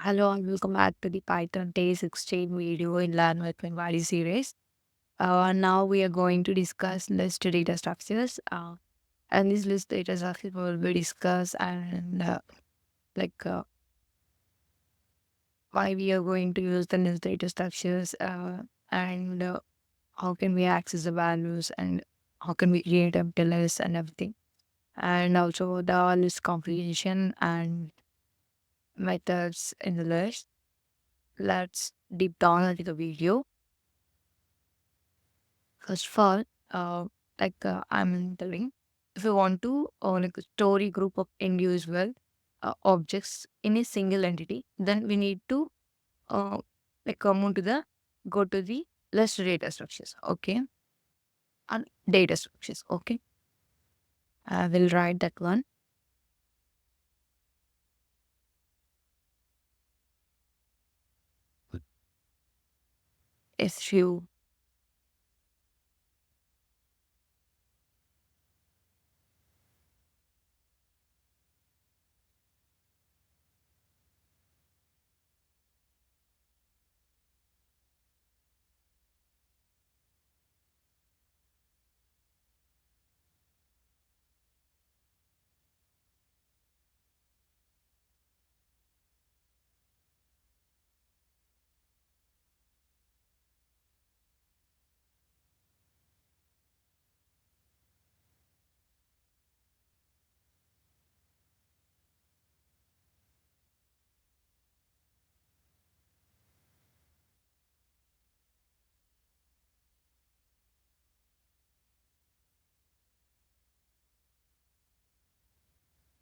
Hello and welcome back to the Python Day 16 video in Learn with Minwadi series. Now we are going to discuss list data structures. And this list data structure will be discussed and like why we are going to use the list data structures and how can we access the values and how can we create empty lists and everything. And also the list comprehension and methods in the list. Let's deep down into the video. First of all, I'm telling, if you want to store a group of individual objects in a single entity, then we need to uh, come on to the go to the list data structures. Okay, and data structures. Okay, I will write that one. If you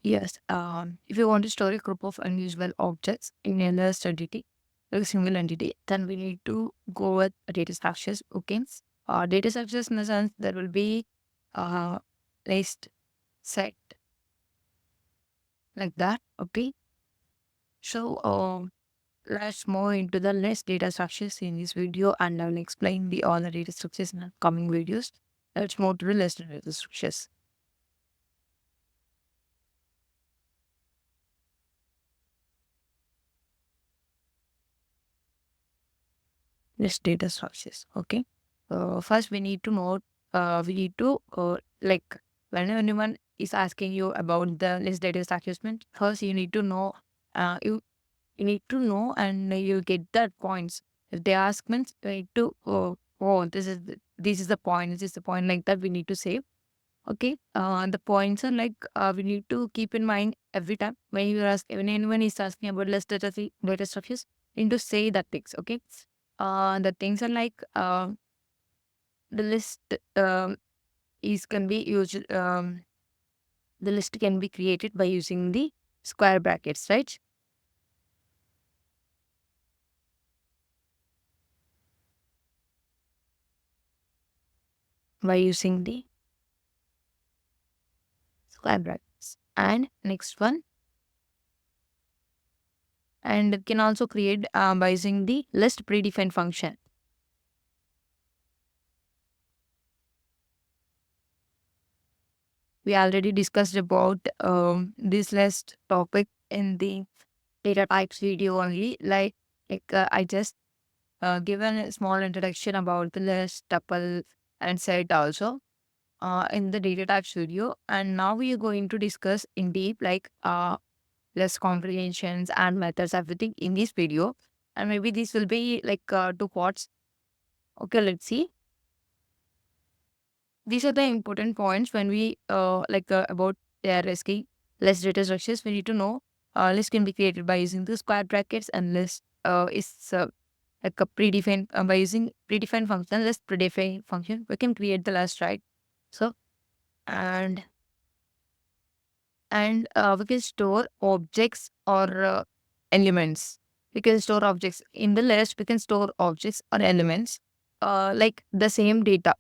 Yes, if you want to store a group of unusual objects in a list entity, like a single entity, then we need to go with data structures. Okay, data structures in the sense there will be uh, list set like that. Okay, so let's move into the list data structures in this video, and I will explain the all the data structures in the coming videos. Let's move to the list data structures. List data structures. Okay. First, we need to know. We need to when anyone is asking you about the list data structures, means first you need to know. You need to know, and you get that points. If they ask, means you need to this is the point. This is the point like that. We need to say. Okay. The points are we need to keep in mind every time when anyone is asking about list data structures, you need to say that things. Okay. The things are the list is can be used. The list can be created by using the square brackets, right? By using the square brackets. And next one, and it can also create by using the list predefined function. We already discussed about this list topic in the data types video only. I just given a small introduction about the list, tuple, and set also in the data types video. And now we are going to discuss in deep list comprehensions and methods, everything in this video. And maybe this will be two parts. Okay, let's see. These are the important points when we about their asking list data structures. We need to know list can be created by using the square brackets, and list is like a predefined by using predefined function. List predefined function, we can create the list, right? So and we can store objects or elements. We can store objects in the list. We can store objects or elements like the same data,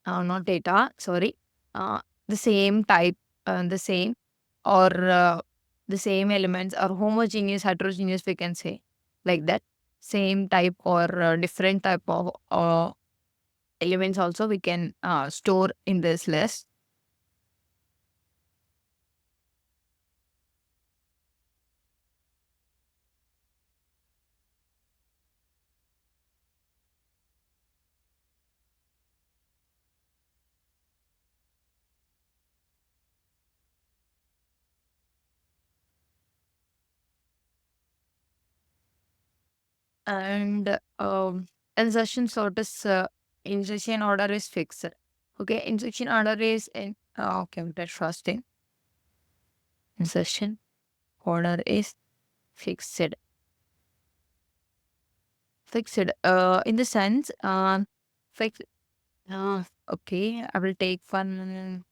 not data, sorry, the same type, the same or the same elements or homogeneous, heterogeneous, we can say like that. Same type or different type of elements also we can store in this list. and insertion sort is insertion order is fixed. Okay, insertion order is in okay, that first thing. Insertion order is fixed. Fixed. In the sense, fixed. Okay, I will take one.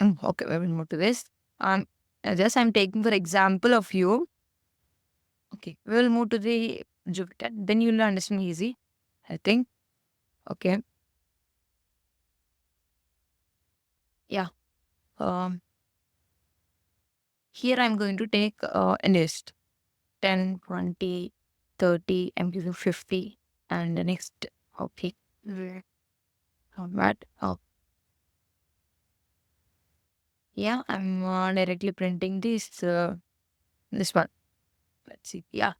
Okay, we will move to this. Um, just I'm taking for example of you. Okay, we will move to the Jupiter. Then you will understand easy, I think. Okay. Yeah. Um, Here I'm going to take a list 10, 20, 30. I'm giving 50. And the next, okay. What? Oh, yeah, I'm directly printing this one. Let's see. Yeah.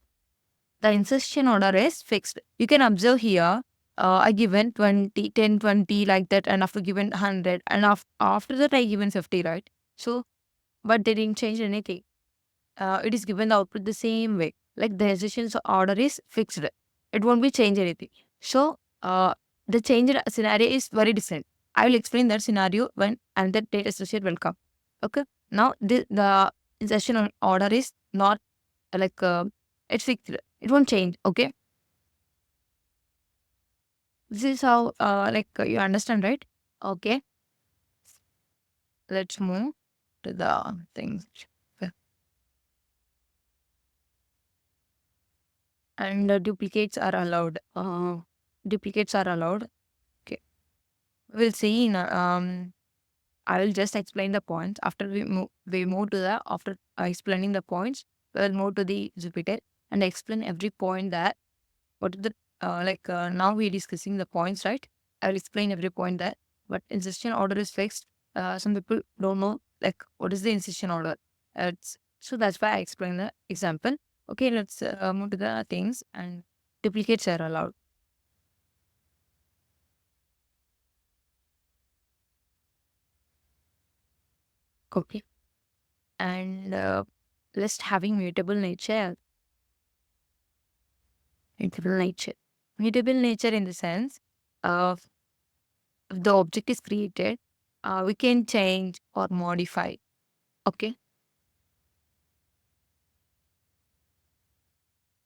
The insertion order is fixed. You can observe here, I given 20, 10, 20 like that, and after given 100, and after that I given 50, right? So, but they didn't change anything. It is given the output the same way. Like the insertion order is fixed. It won't be change anything. So, the changed scenario is very different. I will explain that scenario when and that data associate will come. Okay. Now, the insertion order is not like it's fixed. It won't change. Okay. This is how you understand, right? Okay. Let's move to the things. And duplicates are allowed. Duplicates are allowed. Okay. We'll see in I will just explain the points. After we move to the after explaining the points, we'll move to the Jupiter and explain every point that what is the now we're discussing the points, right? I will explain every point there. But insertion order is fixed. Some people don't know like what is the insertion order. So that's why I explained the example. Okay, let's move to the things and duplicates are allowed. Okay, and list having mutable nature. Mutable nature. Mutable nature in the sense of if the object is created, we can change or modify. Okay.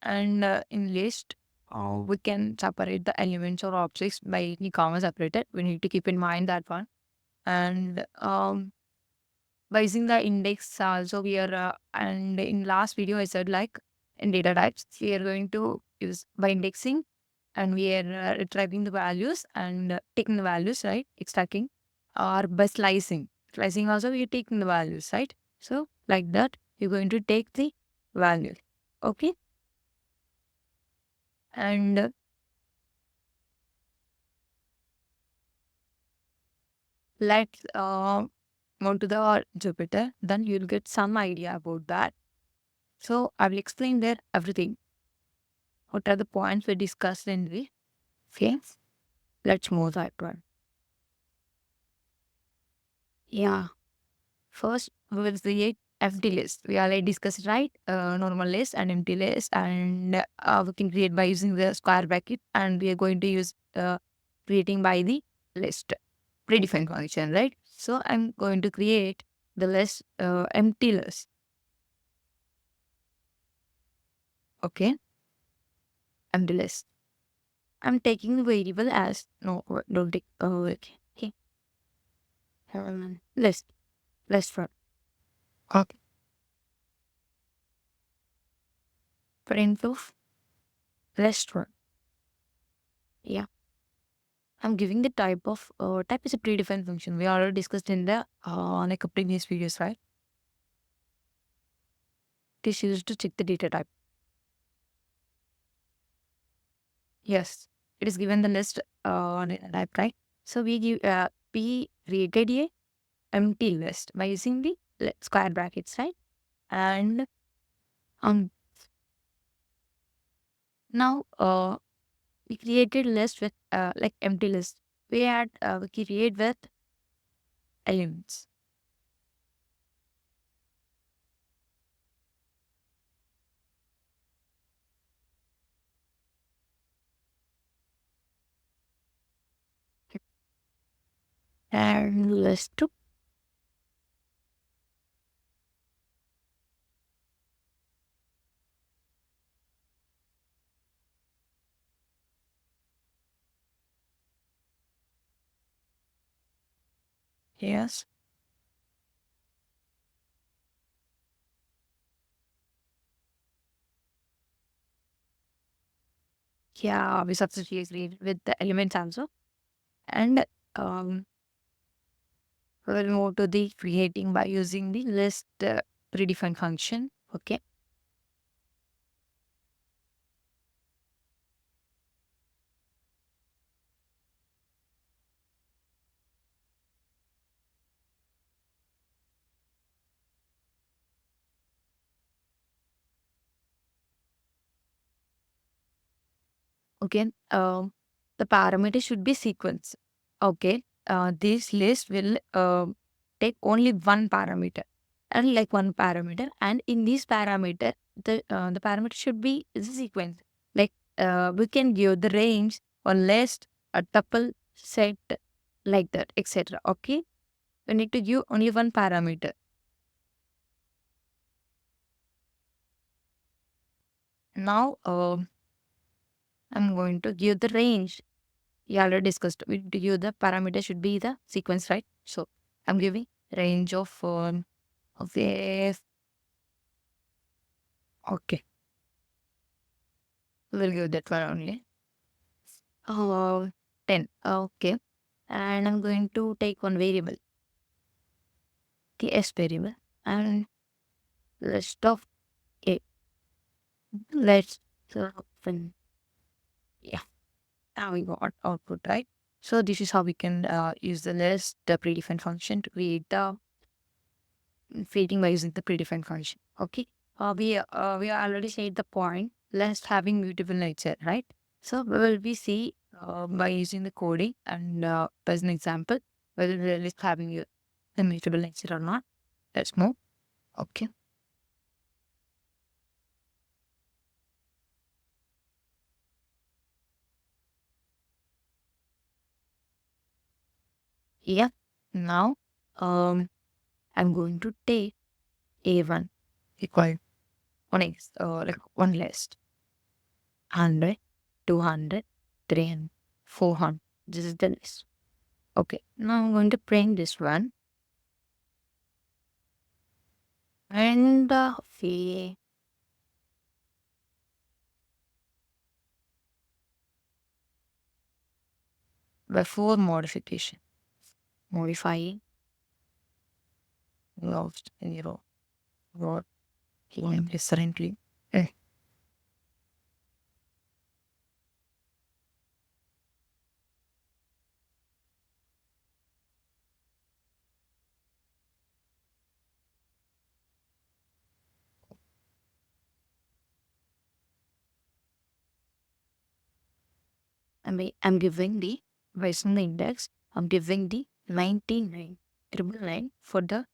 And in list, we can separate the elements or objects by any comma separated. We need to keep in mind that one. And by using the index also we are, and in last video I said like in data types, we are going to use by indexing and we are retrieving the values and taking the values, right? Extracting or by slicing. Slicing also we are taking the values, right? So like that, you're going to take the value. Okay. And let's move to the Jupiter, then you'll get some idea about that. So I will explain there everything. What are the points we discussed in the phase? Let's move that one. Yeah. First, we will create empty list. We already discussed, right? Normal list and empty list, and we can create by using the square bracket, and we are going to use creating by the list predefined function, right? So I'm going to create the list empty list. Okay, empty list. I'm taking the variable as no, don't take okay. List from okay. Print of list from. Yeah. I'm giving the type is a predefined function. We already discussed in the like a previous videos, right? It is used to check the data type. Yes, it is given the list data type, right? So we created a empty list by using the square brackets, right? And um now we created list with like empty list. We create with elements. and list two. Yes. Yeah, we substitute with the elements also. And um, we'll move to the creating by using the list predefined function. Okay. Okay. The parameter should be sequence. Okay. This list will take only one parameter and like one parameter. And in this parameter, the parameter should be the sequence. Like we can give the range or list, a tuple, set, like that, etc. Okay. We need to give only one parameter. Now, I'm going to give the range. We already discussed. We to give the parameter should be the sequence, right? So I'm giving range of this. Okay, we'll give that one only. Uh, 10. Okay, and I'm going to take one variable, the s variable, and list of a. Let's open. Yeah, now we got output, right? So this is how we can use the list, the predefined function to create the feeding by using the predefined function. Okay. We already said the point. List having mutable nature, right? So we will be see by using the coding and as an example whether the list having a mutable nature or not. Let's move. Okay. Yeah. Now I'm going to take A1 equal one x like one list 100, 200, 300, 400. This is the list. Okay, now I'm going to print this one and fee before modification. Modifying lost zero what is currently. Eh, I'm giving the based on the index, I'm giving the 99 triple nine for the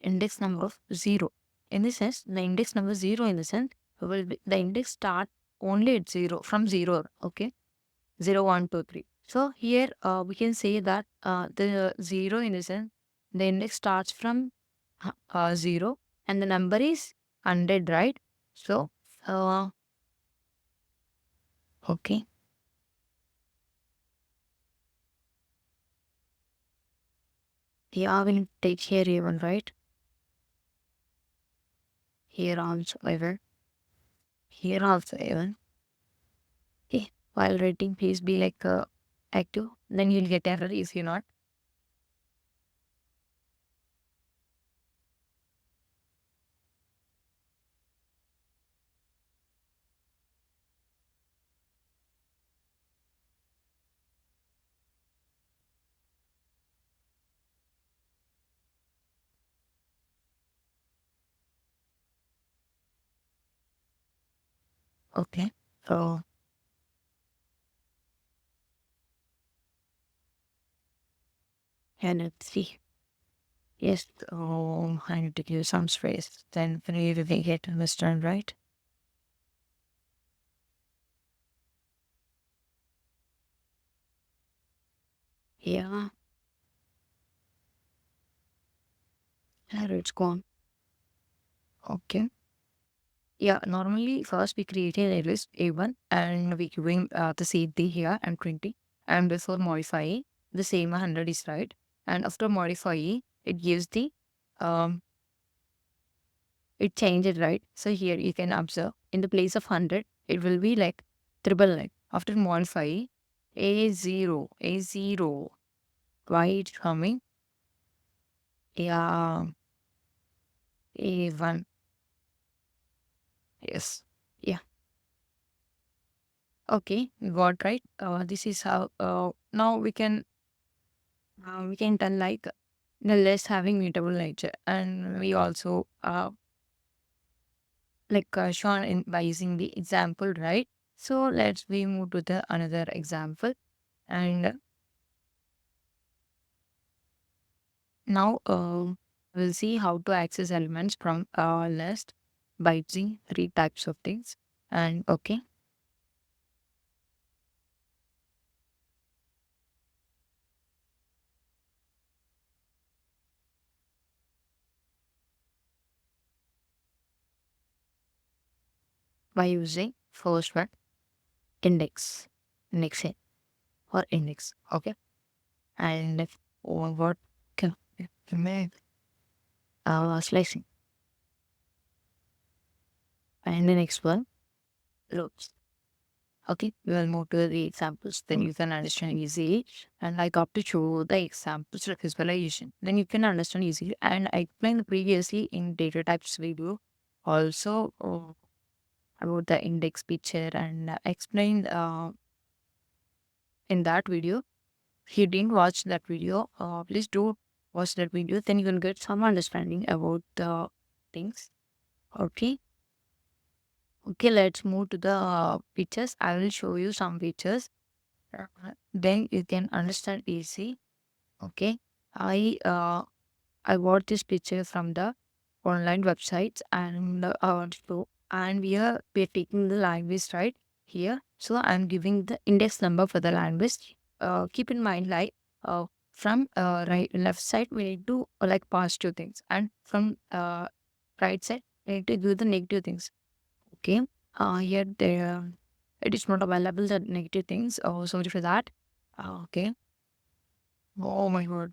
index number of zero. In the sense, the index number zero in the sense will be the index start only at zero from zero. Okay. 0, 1, 2, 3. So here we can say that the 0 in the sense the index starts from 0 and the number is 100, right? So, uh, okay. Here will take here even, right? Here also even. Here also even. Okay. While writing, please be like active. Then you'll get error if you not. Okay. So, and let's see. Yes, I need to give some space. Then we will get understand, right? Yeah. It's gone. Okay. Yeah, normally first we create a list A1 and we giving the CD here and 20. And before modifying, the same 100 is right. And after modifying, it gives the, um, it changes, right? So here you can observe in the place of 100, it will be like triple line. After modifying, A0, why it's coming? Yeah, A1, yes. Yeah. Okay, we got right. This is how now we can tell like the list having mutable nature, and we also shown in by using the example, right? So let's we move to the another example, and now we'll see how to access elements from a list by using three types of things. And okay, by using first one index, index or index. Okay, and what can slicing, and the next one loops. Okay, we will move to the examples. Then you can understand easily. And I got to show the examples of visualization. Then you can understand easily. And I explained previously in data types video also about the index picture and explained in that video. If you didn't watch that video, please do watch that video. Then you will get some understanding about the things. Okay. Okay, let's move to the pictures. I will show you some pictures. Then you can understand easy. Okay. I uh I got this picture from the online websites and and we are taking the language right here. So I'm giving the index number for the language. Keep in mind from right left side we need to positive things, and from right side we need to do the negative things. Okay. Here there it is not available the negative things. Oh, sorry for that. Okay. Oh my god.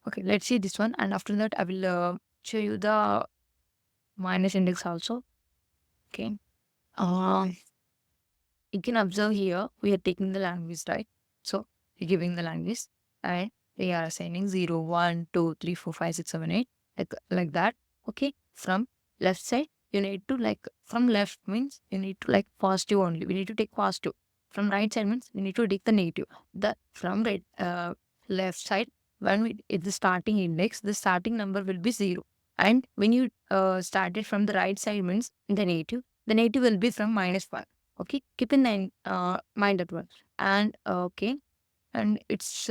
Okay, let's see this one, and after that, I will show you the minus index also. Okay. Uh, you can observe here we are taking the language, right? So we're giving the language, and we are assigning 0, 1, 2, 3, 4, 5, 6, 7, 8, like that. Okay. From left side, you need to from left means you need to positive only. We need to take positive. From right side means we need to take the negative. The from right left side, when we it's the starting index, the starting number will be 0. And when you started from the right side means the negative will be from -1. Okay, keep in mind that one. And okay, and it's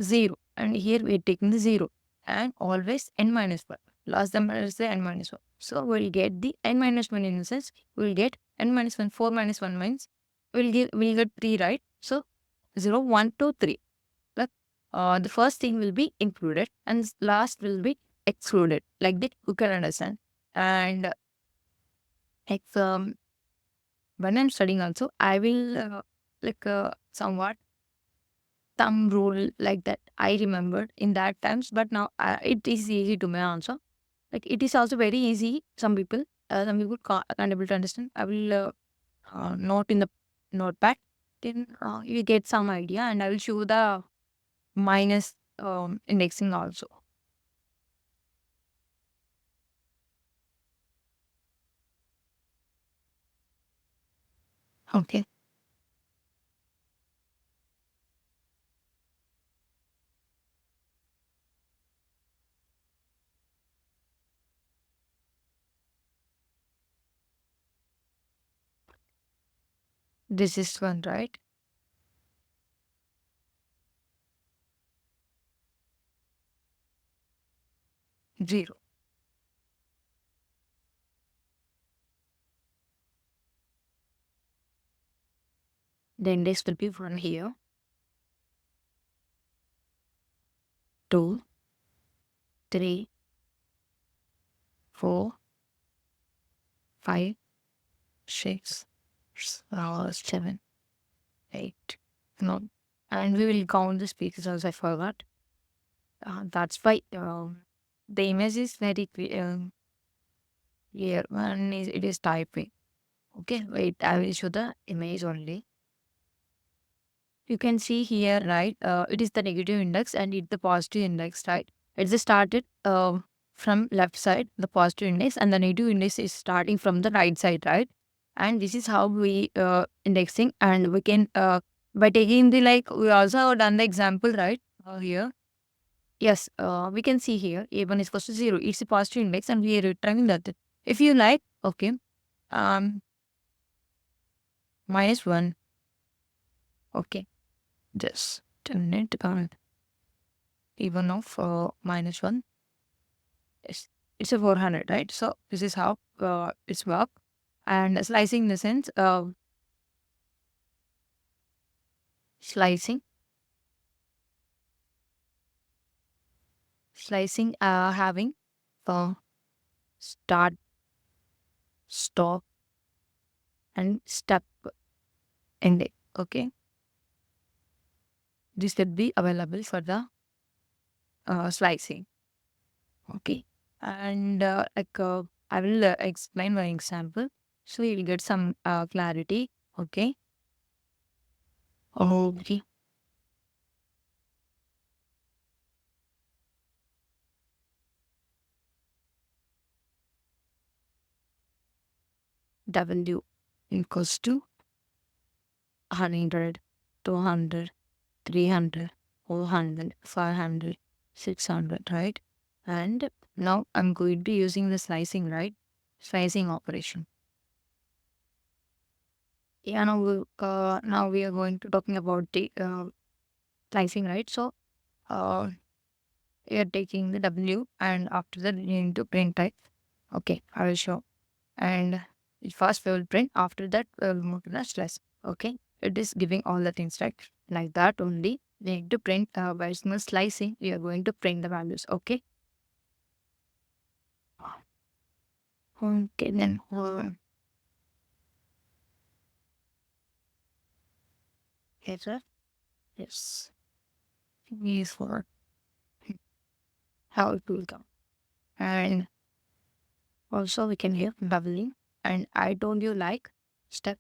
0. And here we're taking the 0. And always n minus 1. Last number is the n minus 1. So we'll get the n minus 1 in the sense, we'll get n minus 1, 4 minus 1 means we'll get 3, right? So 0, 1, 2, 3. Like, the first thing will be included and last will be excluded. Like that, you can understand. And if, when I'm studying also, I will somewhat thumb rule like that. I remembered in that times, but now it is easy to me also. Like it is also very easy. Some people can't able to understand. I will note in the notepad. Then you get some idea, and I will show the minus indexing also. Okay, this is one, right? 0. The index will be 1 here, 2, 3, 4, 5, 6, 7, 8. No. And we will count the spaces also. I forgot. That's why the image is very clear. One is it is typing. Okay, wait. I will show the image only. You can see here, right? It is the negative index and it's the positive index, right? It's just started from left side, the positive index, and the negative index is starting from the right side, right? And this is how we indexing, and we can by taking the like we also have done the example, right? Here, yes, we can see here a1 is equals to 0. It's a positive index, and we are returning that. If you like, okay, um, -1, okay, just turn it on. Even of -1 is it's a 400, right? So this is how it's work. And slicing in the sense slicing having start, stop, and step ending. Okay, this will be available for the slicing. Okay, and I will explain my example so you'll get some clarity. Okay. Okay. W equals to 100, 200, 300, 400, 500, 600, right? And now I'm going to be using the slicing, right? Slicing operation. Yeah, now we are going to talking about the slicing, right? So we are taking the W, and after that we need to print type. Okay, I will show. And first we will print, after that we will move to the slice. Okay, it is giving all the things, right? Like that only. We need to print by slicing. We are going to print the values. Okay. Okay, then header. Yes. Is for how it will come. And also we can hear bubbling. And I told you like step,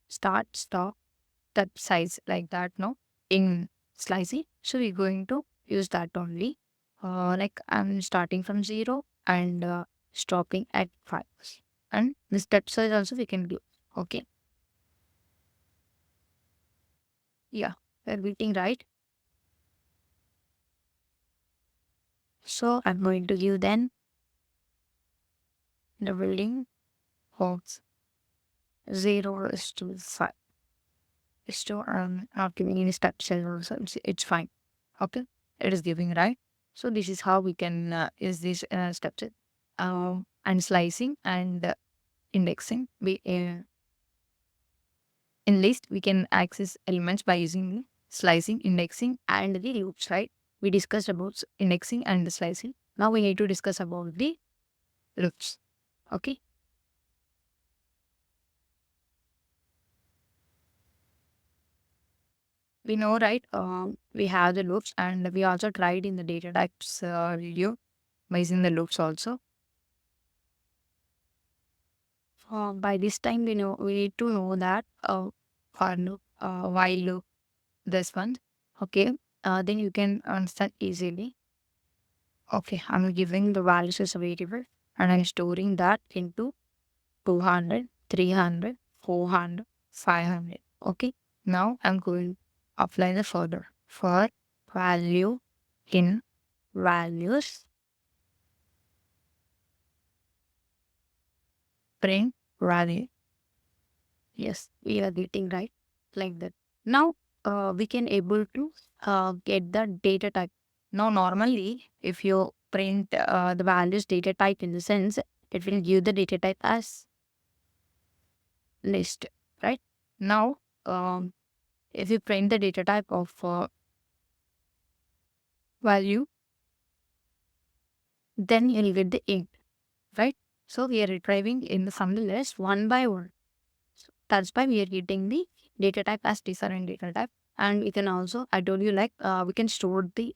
start, stop, step size like that, no? In slicing. So we're going to use that only. Like I'm starting from 0 and stopping at 5. And the step size also we can do. Okay. Yeah. We're getting right. So I'm going to give then the building holds 0 is to 5. Is to not giving any step size also. It's fine. Okay. It is giving right. So this is how we can use this step set. And slicing and indexing. In list, we can access elements by using slicing, indexing, and the loops, right? We discussed about indexing and the slicing. Now we need to discuss about the loops. Okay. We know, right? We have the loops, and we also tried in the data types video by using the loops also. By this time, we need to know that for loop, while loop, this one. Okay. Then you can understand easily. Okay, I'm giving the values as a variable and I'm storing that into 200, 300, 400, 500. Okay, now I'm going to apply the further for value in values print value. Yes, we are getting right like that. Now we can able to get the data type. Now normally if you print the values data type, in the sense it will give the data type as list, right? Now if you print the data type of value, then you'll get the 8, right? So we are retrieving from the list one by one. So that's why we are getting the data type as different data type. And we can also, I told you, like we can store the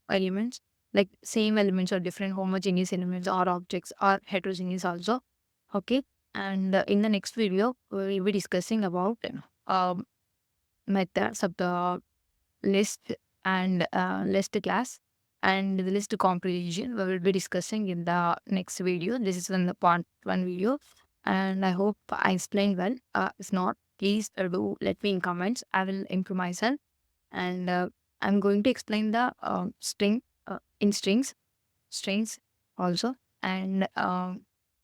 elements, like same elements or different homogeneous elements or objects or heterogeneous also. Okay. And in the next video, we will be discussing about um, methods of the list and list class and the list comprehension. We will be discussing in the next video. This is in the part 1 video, and I hope I explained well. If not, please do let me in comments. I will improve myself, and I'm going to explain the string in strings also. And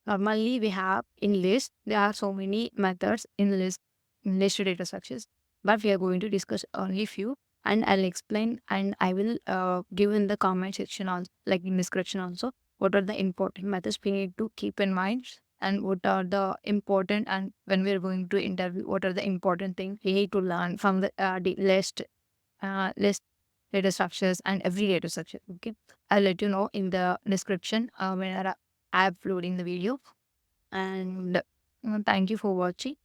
normally we have in list, there are so many methods in list data structures, but we are going to discuss only few, and I'll explain, and I will give in the comment section also, like in description also, what are the important methods we need to keep in mind, and what are the important, and when we're going to interview, what are the important things we need to learn from the list data structures and every data structure. Okay, I'll let you know in the description when I'm uploading the video. And thank you for watching.